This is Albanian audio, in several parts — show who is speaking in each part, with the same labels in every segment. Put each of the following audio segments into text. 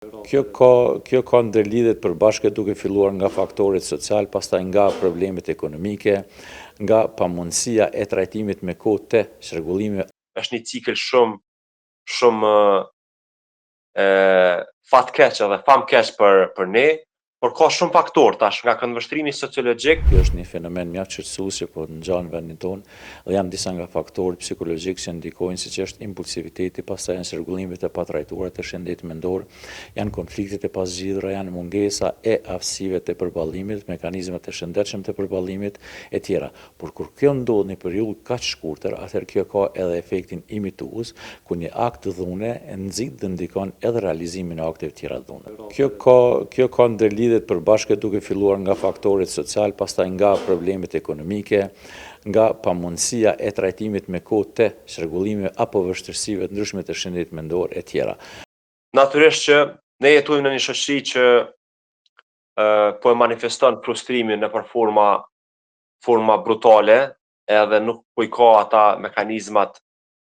Speaker 1: Kjo ka ndërlidhet përbashkët duke filluar nga faktoret social, pastaj nga problemet ekonomike, nga pamundësia e trajtimit me kohë të çrregullime.
Speaker 2: Është një cikël shumë fatkeq edhe famkeq për ne, por ka shumë faktor tash nga këndvështrimi sociologjik.
Speaker 1: Kjo është një fenomen mjaft shqetësues që po ngjan në vendin tonë dhe janë disa nga faktorët psikologjikë që ndikojnë, siç është impulsiviteti, pastaj janë çrregullimet e patrajtuara të shëndetit mendor, janë konfliktet e pazgjidhura, janë mungesa e aftësive të përballimit, mekanizmat e shëndetshëm të përballimit e tjera. Por kur kjo ndodh në një periudhë kaq shkurtër, atëherë kjo ka edhe efektin imitues, ku një akt dhune nxit dhe ndikon edhe realizimin e akteve tjera dhune. Kjo ka ndërlidhet përbashkët duke filluar nga faktoret social, pastaj nga problemet ekonomike, nga pamundësia e trajtimit me kohë të çrregullime apo vështirësive të ndryshme të shëndetit mendor e tjera.
Speaker 2: Natyrisht që ne jetojmë në një shoqëri që po e manifeston frustrimin nëpër forma brutale, edhe nuk po i ka ata mekanizmat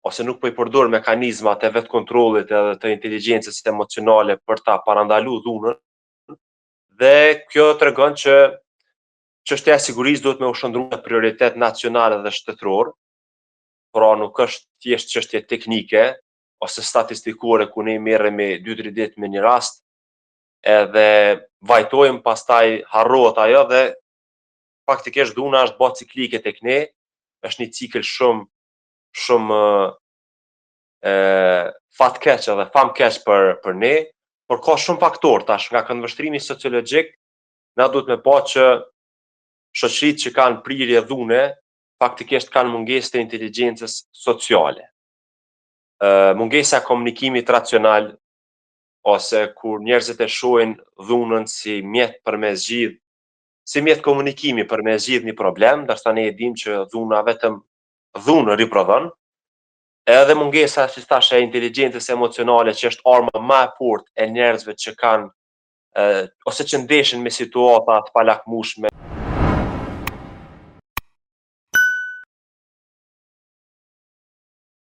Speaker 2: ose nuk po i përdor mekanizmat e vetkontrollit edhe të inteligjencës emocionale për ta parandaluar dhunën. Dhe kjo tregon që çështja e sigurisë duhet me u shndrua në prioritet nacional dhe shtetëror, pra nuk është thjesht çështje teknike ose statistikore ku ne merremi 2-3 ditë me një rast, edhe vajtojmë pastaj harrohet ajo dhe faktikisht dhuna është bë ciklike tek ne, është një cikël shumë fatkeq edhe famkeq për ne, por ka shumë faktor tash nga këndvështrimi sociologjik, na duhet me pa që shoqëritë që kanë prirje dhune faktikisht kanë mungesë të inteligjencës sociale. Mungesa e komunikimit racional, ose kur njerëzit e shohin dhunën si mjet komunikimi për me zgjidh një problem, ndërsa ne e dimë që dhuna vetëm dhunë riprodhon, edhe mungesa, si thash, e inteligjencës emocionale që është arma më e fortë e njerëzve që kanë ose që ndeshin me situata të palakmueshme.